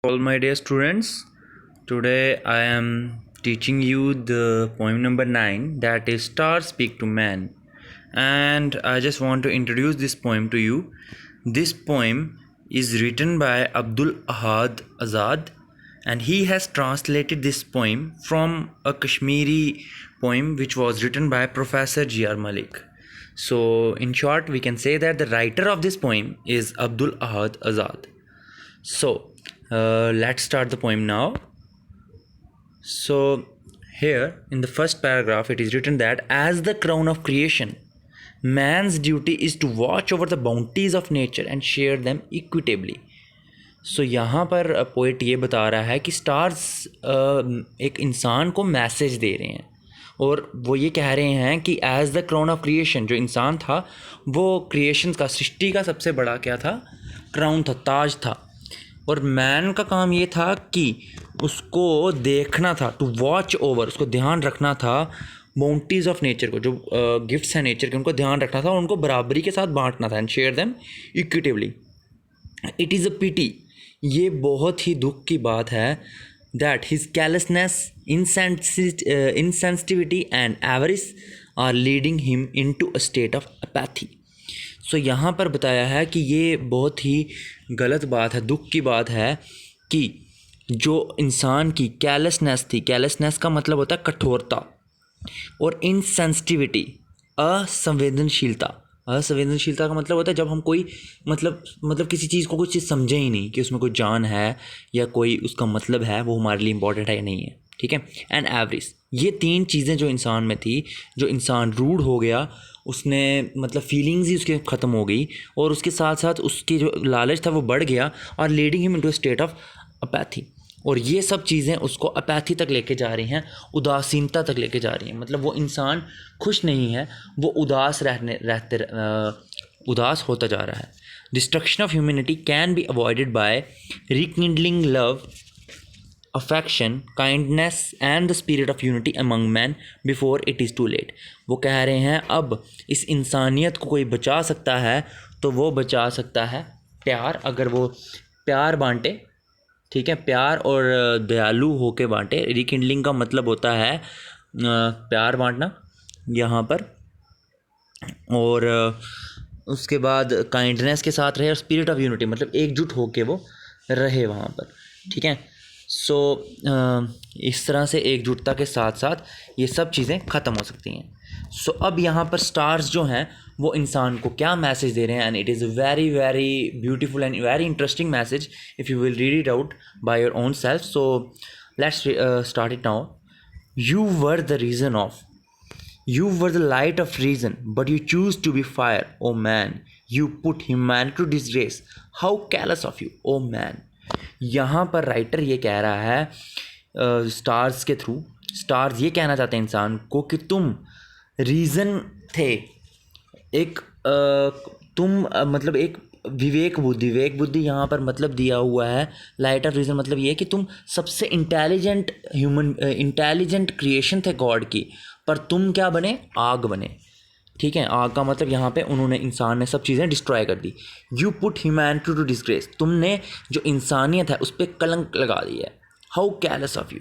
All my dear students, today I am teaching you the poem number 9, that is Stars Speak to Man, and I just want to introduce this poem to you. This poem is written by Abdul Ahad Azad, and he has translated this poem from a Kashmiri poem which was written by Professor G.R. Malik. So in short, we can say that the writer of this poem is Abdul Ahad Azad. So let's start the poem now. So here in the first paragraph it is written that as the crown of creation, man's duty is to watch over the bounties of nature and share them equitably. सो यहाँ पर poet ये बता रहा है कि stars एक इंसान को मैसेज दे रहे हैं और वो ये कह रहे हैं कि as the crown of creation, जो इंसान था वो क्रिएशन का, सृष्टि का सबसे बड़ा क्या था, क्राउन था, ताज था। और मैन का काम ये था कि उसको देखना था, टू वॉच ओवर, उसको ध्यान रखना था बाउंटीज़ ऑफ नेचर को, जो गिफ्ट्स हैं नेचर के उनको ध्यान रखना था और उनको बराबरी के साथ बांटना था, and share them equitably. It is a pity, ये बहुत ही दुख की बात है, that his callousness, insensitivity and avarice are leading him into a state of apathy. So यहाँ पर बताया है कि ये बहुत ही गलत बात है, दुख की बात है कि जो इंसान की कैलसनेस थी, कैलसनेस का मतलब होता है कठोरता, और इनसेंसिटिविटी, असंवेदनशीलता। असंवेदनशीलता का मतलब होता है जब हम कोई मतलब किसी चीज़ को, कुछ चीज़ समझे ही नहीं कि उसमें कोई जान है या कोई उसका मतलब है, वो हमारे लिए इंपॉर्टेंट है या नहीं है, ठीक है। एंड एवरेज, ये तीन चीज़ें जो इंसान में थी, जो इंसान रूड हो गया, उसने मतलब फीलिंग्स ही उसके ख़त्म हो गई, और उसके साथ साथ उसकी जो लालच था वो बढ़ गया, और leading him into a state of apathy. और ये सब चीज़ें उसको अपैथी तक लेके जा रही हैं, उदासीनता तक लेके जा रही हैं। मतलब वो इंसान खुश नहीं है, वो उदास होता जा रहा है। Destruction of humanity can be avoided by rekindling love, affection, kindness and the spirit of unity among man before it is too late. वो कह रहे हैं अब इस इंसानियत को कोई बचा सकता है तो वो बचा सकता है प्यार, अगर वो प्यार बांटे, ठीक है, प्यार और दयालु होके बांटे। रिकिंडलिंग का मतलब होता है प्यार बांटना यहाँ पर, और उसके बाद काइंडनेस के साथ रहे, और स्पिरिट ऑफ यूनिटी मतलब एकजुट होके वो रहे वहाँ पर, ठीक है। सो इस तरह से एकजुटता के साथ साथ ये सब चीज़ें ख़त्म हो सकती हैं। सो अब यहाँ पर स्टार्स जो हैं वो इंसान को क्या मैसेज दे रहे हैं, and it is a very very beautiful and very interesting message if you will read it out by your own self. So let's start it now. You were the reason of, you were the light of reason, but you choose to be fire, oh man. You put humanity to disgrace. How careless of you, oh man. यहाँ पर writer ये कह रहा है stars के through, stars ये कहना चाहते हैं इंसान को कि तुम रीज़न थे, एक मतलब एक विवेक बुद्धि यहाँ पर मतलब दिया हुआ है। लाइट ऑफ रीज़न मतलब ये है कि तुम सबसे इंटेलिजेंट क्रिएशन थे गॉड की, पर तुम क्या बने, आग बने, ठीक है। आग का मतलब यहाँ पे उन्होंने, इंसान ने सब चीज़ें डिस्ट्रॉय कर दी। You put humanity to disgrace, तुमने जो इंसानियत है उस पर कलंक लगा दी है। हाउ केयरलेस ऑफ यू,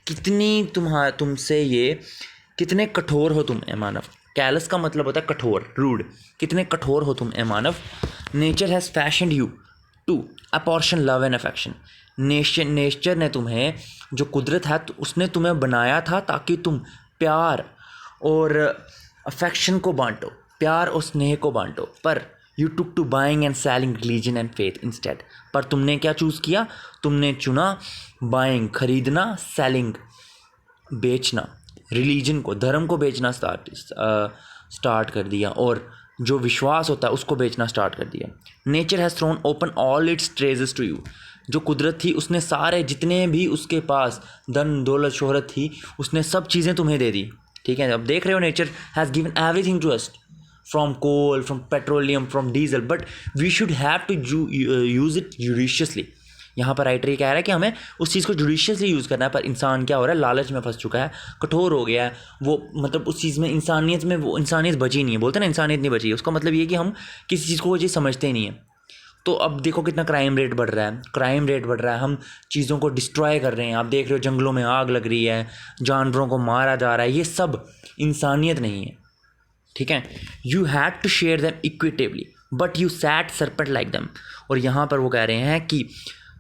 कितनी तुमसे ये, कितने कठोर हो तुम ए मानव। कैलस का मतलब होता है कठोर, रूड, कितने कठोर हो तुम ए मानव। Nature has fashioned you to apportion love and affection, nature ने तुम्हें, जो कुदरत है उसने तुम्हें बनाया था ताकि तुम प्यार और अफेक्शन को बांटो, प्यार और स्नेह को बांटो, पर you took to buying and selling religion and faith instead. पर तुमने क्या चूज़ किया, तुमने चुना बाइंग, खरीदना, सेलिंग, बेचना, रिलीजन को, धर्म को बेचना स्टार्ट कर दिया, और जो विश्वास होता है उसको बेचना स्टार्ट कर दिया। Nature has thrown open all its treasures to you, जो कुदरत थी उसने सारे, जितने भी उसके पास धन दौलत शोहरत थी, उसने सब चीज़ें तुम्हें दे दी, ठीक है। अब देख रहे हो, nature has given everything to us, from coal, from petroleum, from diesel, but we should have to use it judiciously. यहाँ पर राइटर ये कह रहा है कि हमें उस चीज़ को जुडिशियसली यूज़ करना है, पर इंसान क्या हो रहा है, लालच में फंस चुका है, कठोर हो गया है वो, मतलब उस चीज़ में, इंसानियत में वो इंसानियत बची नहीं है। बोलते हैं ना, इंसानियत नहीं बची है, उसका मतलब ये कि हम किसी चीज़ को वो चीज़ समझते ही नहीं है। तो अब देखो कितना क्राइम रेट बढ़ रहा है, हम चीज़ों को डिस्ट्रॉय कर रहे हैं। आप देख रहे हो जंगलों में आग लग रही है, जानवरों को मारा जा रहा है, ये सब इंसानियत नहीं है, ठीक है। You had to share them equitably but you sat serpent like them. और यहाँ पर वो कह रहे हैं कि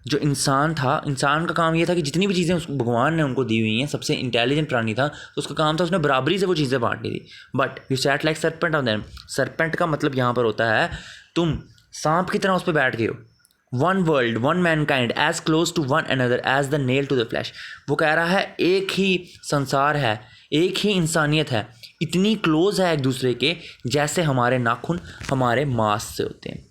जो इंसान था, इंसान का काम ये था कि जितनी भी चीज़ें उसको भगवान ने उनको दी हुई हैं, सबसे इंटेलिजेंट प्राणी था, तो उसका काम था उसने बराबरी से वो चीज़ें बांटनी थी। But you sat like serpent on them. Serpent का मतलब यहाँ पर होता है तुम सांप की तरह उस पर बैठ गए हो। One world one mankind as close to one another as the nail to the flesh. वो कह रहा है एक ही संसार है, एक ही इंसानियत है, इतनी क्लोज है एक दूसरे के जैसे हमारे नाखून हमारे मांस से होते हैं।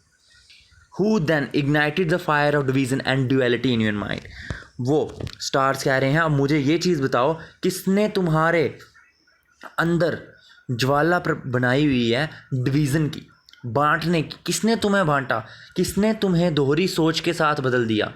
Who then ignited the fire of division and duality in your mind? वो स्टार्स कह रहे हैं अब मुझे ये चीज़ बताओ, किसने तुम्हारे अंदर ज्वाला बनाई हुई है डिवीज़न की, बांटने की? किसने तुम्हें बांटा? किसने तुम्हें दोहरी सोच के साथ बदल दिया?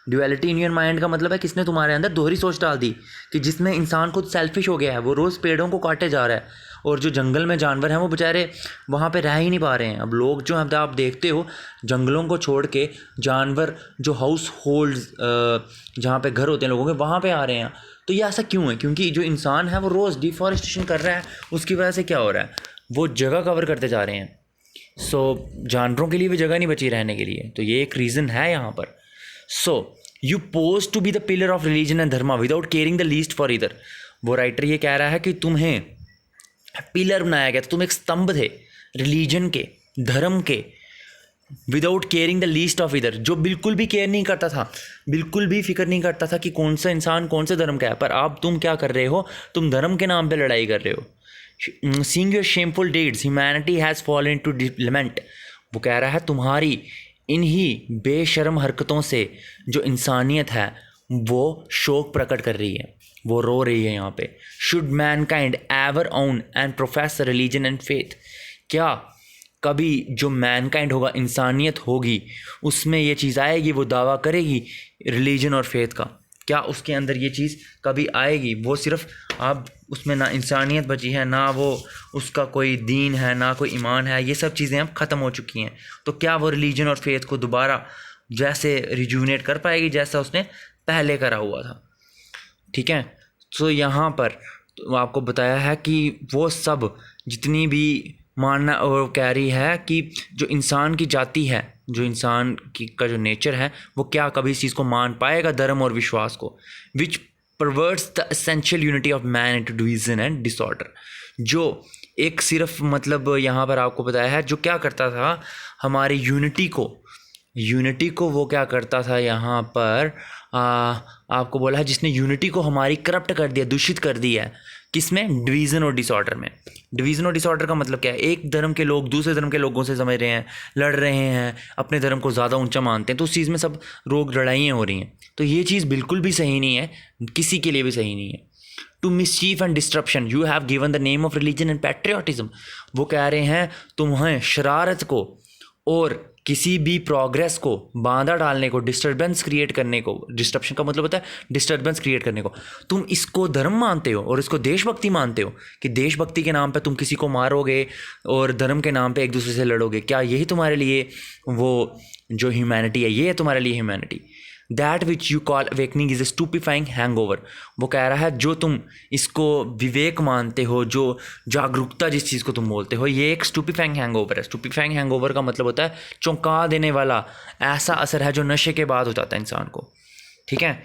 ड्यूअलिटी इन योर माइंड का मतलब है किसने तुम्हारे अंदर दोहरी सोच डाल दी कि जिसमें इंसान खुद सेल्फिश हो गया है, वो रोज़ पेड़ों को काटे जा रहा है, और जो जंगल में जानवर हैं वो बेचारे वहाँ पे रह ही नहीं पा रहे हैं। अब लोग जो हैं, आप देखते हो जंगलों को छोड़ के जानवर जो हाउस होल्ड जहाँ पे घर होते हैं लोगों के, वहाँ पे आ रहे हैं। तो ये ऐसा क्यों है? क्योंकि जो इंसान है वो रोज़ डिफॉरेस्टेशन कर रहा है, उसकी वजह से क्या हो रहा है, वो जगह कवर करते जा रहे हैं। जानवरों के लिए भी जगह नहीं बची रहने के लिए, तो ये एक रीज़न है यहाँ पर। You pose to be the pillar of religion and dharma without caring the least for either. वो राइटर ये कह रहा है कि तुम्हें पिलर बनाया गया था, तुम एक स्तंभ थे रिलीजन के, धर्म के, without caring the least of either, जो बिल्कुल भी केयर नहीं करता था, बिल्कुल भी फिक्र नहीं करता था कि कौन सा इंसान कौन से धर्म का है। पर अब तुम क्या कर रहे हो, तुम धर्म के नाम पे लड़ाई कर रहे हो। Seeing your shameful deeds humanity has fallen into debasement. वो कह रहा है तुम्हारी इन्हीं बेशर्म हरकतों से जो इंसानियत है वो शोक प्रकट कर रही है, वो रो रही है यहाँ पे। Should mankind ever own and profess religion and faith. क्या कभी जो मैनकाइंड होगा, इंसानियत होगी, उसमें ये चीज़ आएगी, वो दावा करेगी रिलीजन और फेथ का? क्या उसके अंदर ये चीज़ कभी आएगी? वो सिर्फ अब उसमें ना इंसानियत बची है, ना वो उसका कोई दीन है, ना कोई ईमान है, ये सब चीज़ें अब ख़त्म हो चुकी हैं। तो क्या वो रिलीजन और फेथ को दोबारा जैसे रिजूनेट कर पाएगी जैसा उसने पहले करा हुआ था? ठीक है। तो यहाँ पर तो आपको बताया है कि वो सब जितनी भी मानना और कह रही है कि जो इंसान की जाति है, जो इंसान की का जो नेचर है, वो क्या कभी इस चीज़ को मान पाएगा, धर्म और विश्वास को? Which perverts the essential unity of man into division and disorder. जो एक सिर्फ मतलब यहाँ पर आपको बताया है, जो क्या करता था हमारी यूनिटी को वो क्या करता था यहाँ पर आपको बोला है, जिसने यूनिटी को हमारी करप्ट कर दिया, दूषित कर दिया है। किसमें? डिवीज़न और डिसऑर्डर में। डिवीज़न और डिसऑर्डर का मतलब क्या है? एक धर्म के लोग दूसरे धर्म के लोगों से समझ रहे हैं, लड़ रहे हैं, अपने धर्म को ज़्यादा ऊंचा मानते हैं, तो उस चीज़ में सब रोग लड़ाइयाँ हो रही हैं। तो ये चीज़ बिल्कुल भी सही नहीं है, किसी के लिए भी सही नहीं है। To mischief and disruption you have given the name of religion and patriotism. वो कह रहे हैं तुम्हें शरारत को और किसी भी प्रोग्रेस को बांधा डालने को, डिस्टर्बेंस क्रिएट करने को, डिस्ट्रप्शन का मतलब होता है डिस्टर्बेंस क्रिएट करने को, तुम इसको धर्म मानते हो और इसको देशभक्ति मानते हो कि देशभक्ति के नाम पे तुम किसी को मारोगे और धर्म के नाम पे एक दूसरे से लड़ोगे। क्या यही तुम्हारे लिए वो जो ह्यूमैनिटी है, ये है तुम्हारे लिए humanity? That which you call awakening is a stupefying hangover. वो कह रहा है जो तुम इसको विवेक मानते हो, जो जागरूकता जिस चीज़ को तुम बोलते हो, ये एक स्टूपिफाइंग हैंगओवर है। स्टूपिफाइंग हैंगओवर का मतलब होता है चौंका देने वाला ऐसा असर है जो नशे के बाद हो जाता है इंसान को। ठीक है।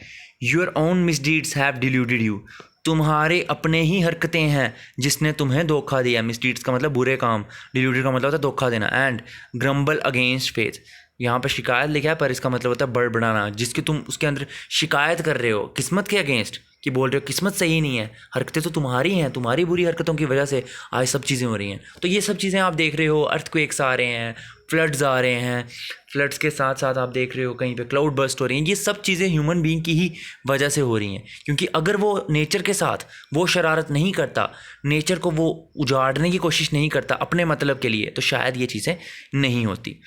Your own misdeeds have diluted you. तुम्हारे अपने ही हरकतें हैं जिसने तुम्हें धोखा दिया। मिसडीड्स का मतलब बुरे काम, डिल्यूटेड का मतलब होता है धोखा देना। एंड ग्रम्बल अगेंस्ट फेथ, यहाँ पर शिकायत लिखा है पर इसका मतलब होता है बड़बड़ाना, जिसकी तुम उसके अंदर शिकायत कर रहे हो किस्मत के अगेंस्ट, कि बोल रहे हो किस्मत सही नहीं है, हरकतें तो तुम्हारी हैं, तुम्हारी बुरी हरकतों की वजह से आज सब चीज़ें हो रही हैं। तो ये सब चीज़ें आप देख रहे हो, अर्थक्वेक्स आ रहे हैं, फ्लड्स आ रहे हैं, फ्लड्स के साथ साथ आप देख रहे हो कहीं पे क्लाउड बर्स्ट हो रही हैं। ये सब चीज़ें ह्यूमन बीइंग की ही वजह से हो रही हैं, क्योंकि अगर वो नेचर के साथ वो शरारत नहीं करता, नेचर को वो उजाड़ने की कोशिश नहीं करता अपने मतलब के लिए, तो शायद ये चीज़ें नहीं होती।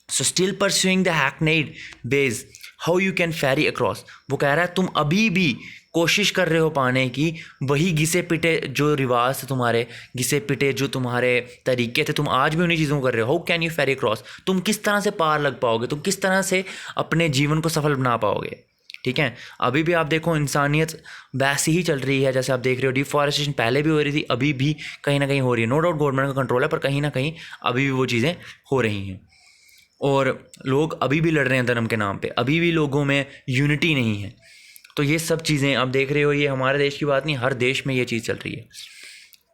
So still pursuing the hackneyed ways how you can ferry across। वो कह रहा है तुम अभी भी कोशिश कर रहे हो पाने की, वही घिसे पिटे जो रिवाज थे तुम्हारे, घिसे पिटे जो तुम्हारे तरीके थे, तुम आज भी उन्हीं चीज़ों को कर रहे हो। How can you ferry cross? तुम किस तरह से पार लग पाओगे? तुम किस तरह से अपने जीवन को सफल बना पाओगे? ठीक है, अभी भी आप देखो इंसानियत वैसी ही चल रही है जैसे आप देख रहे हो। डिफॉरेस्टेशन पहले भी हो रही थी, अभी भी कहीं ना कहीं हो रही है। नो डाउट गवर्नमेंट का कंट्रोल है, पर कहीं ना कहीं अभी भी वो चीज़ें हो रही हैं और लोग अभी भी लड़ रहे हैं धर्म के नाम पे, अभी भी लोगों में यूनिटी नहीं है। तो ये सब चीज़ें आप देख रहे हो, ये हमारे देश की बात नहीं, हर देश में ये चीज़ चल रही है।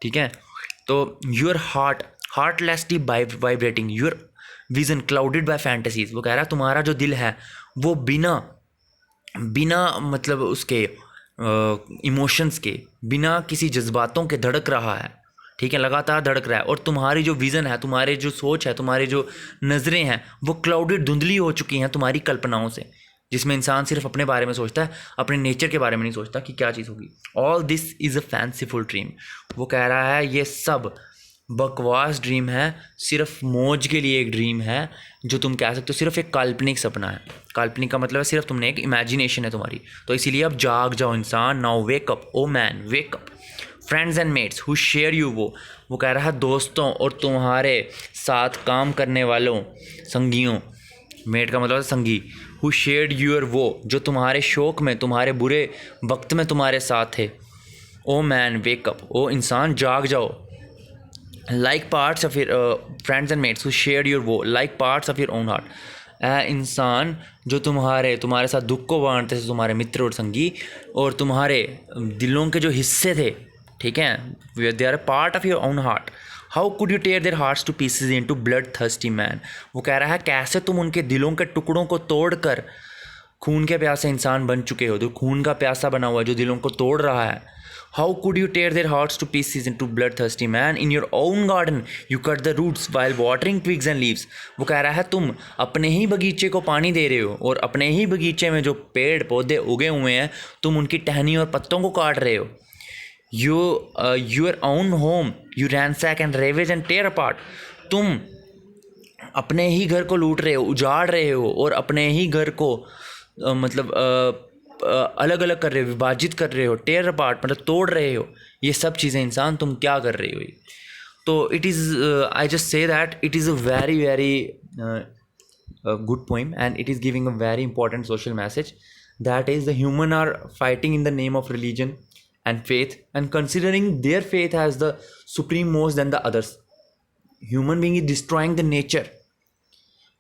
ठीक है, तो your heartlessly vibrating, your vision clouded by fantasies. वो कह रहा है तुम्हारा जो दिल है वो बिना मतलब उसके इमोशंस के, बिना किसी जज्बातों के धड़क रहा है। ठीक है, लगातार धड़क रहा है। और तुम्हारी जो विज़न है, तुम्हारे जो सोच है, तुम्हारी जो नज़रें हैं, वो क्लाउडेड, धुंधली हो चुकी हैं तुम्हारी कल्पनाओं से, जिसमें इंसान सिर्फ अपने बारे में सोचता है, अपने नेचर के बारे में नहीं सोचता कि क्या चीज़ होगी। All this is a fanciful dream. वो कह रहा है ये सब बकवास ड्रीम है, सिर्फ मौज के लिए एक ड्रीम है, जो तुम कह सकते हो सिर्फ एक काल्पनिक सपना है। काल्पनिक का मतलब है सिर्फ तुमने एक इमेजिनेशन है तुम्हारी। तो इसीलिए अब जाग जाओ इंसान, now wake up O man wake up. Friends and mates who share you, वो कह रहा है दोस्तों और तुम्हारे साथ काम करने वालों, संगियों, मेट का मतलब है संगी, हु शेयर्ड यूर, वो जो तुम्हारे शौक में, तुम्हारे बुरे वक्त में तुम्हारे साथ थे। ओ मैन वेक अप, ओ इंसान जाग जाओ। Like parts of your friends and mates who shared your woe, like parts of your own heart. इंसान जो तुम्हारे साथ दुख को बांटते थे, तुम्हारे मित्र और संगी, और तुम्हारे दिलों के जो हिस्से थे, ठीक है, they are part of your own heart. How could you tear their hearts to pieces in to blood thirsty man. वो कह रहा है कैसे तुम उनके दिलों के टुकड़ों को तोड़कर खून के प्यासे इंसान बन चुके हो, जो खून का प्यासा बना हुआ है, जो दिलों को तोड़ रहा है। How could you tear their hearts to pieces into bloodthirsty man? In your own garden, you cut the roots while watering twigs and leaves. वो कह रहा है तुम अपने ही बगीचे को पानी दे रहे हो, और अपने ही बगीचे में जो पेड़ पौधे उगे हुए हैं, तुम उनकी टहनी और पत्तों को काट रहे हो। Your own home, you ransack and ravage and tear apart. तुम अपने ही घर को लूट रहे हो, उजाड़ रहे हो, और अपने ही घर को अलग अलग कर रहे हो, विभाजित कर रहे हो, टेयर अपार्ट मतलब तोड़ रहे हो। ये सब चीज़ें इंसान तुम क्या कर रहे हो? ये तो it is, I just say that it is a very very good poem, and it is giving a very important social message, that is the human are fighting in the name of religion and faith, and considering their faith as the supreme most than the others. Human being is destroying the nature.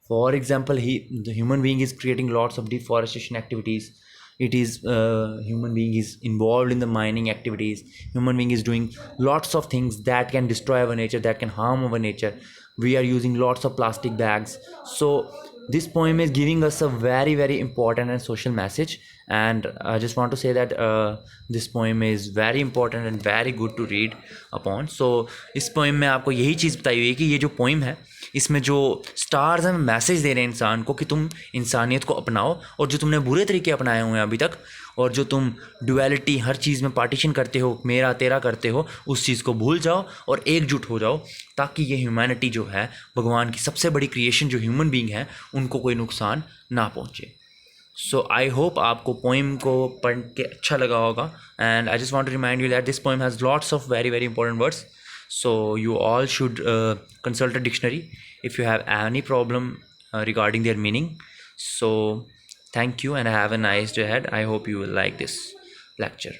For example, the human being is creating lots of deforestation activities. It is human being is involved in the mining activities. Human being is doing lots of things that can destroy our nature, that can harm our nature. We are using lots of plastic bags. So this poem is giving us a very very important and social message, and I just want to say that this poem is very important and very good to read upon. So इस poem में आपको यही चीज़ बताई हुई है कि ये जो poem है, इसमें जो स्टार्स हैं मैसेज दे रहे हैं इंसान को कि तुम इंसानियत को अपनाओ, और जो तुमने बुरे तरीके अपनाए हुए हैं अभी तक, और जो तुम डुअलिटी हर चीज़ में पार्टीशन करते हो, मेरा तेरा करते हो, उस चीज़ को भूल जाओ और एकजुट हो जाओ, ताकि ये ह्यूमैनिटी जो है, भगवान की सबसे बड़ी क्रिएशन जो ह्यूमन बीइंग है, उनको कोई नुकसान ना पहुँचे। सो आई होप आपको पोइम को पढ़ के अच्छा लगा होगा, and I just want to remind you that this poem has lots of very very important words. So you all should consult a dictionary if you have any problem regarding their meaning. So thank you and have a nice day ahead. I hope you will like this lecture.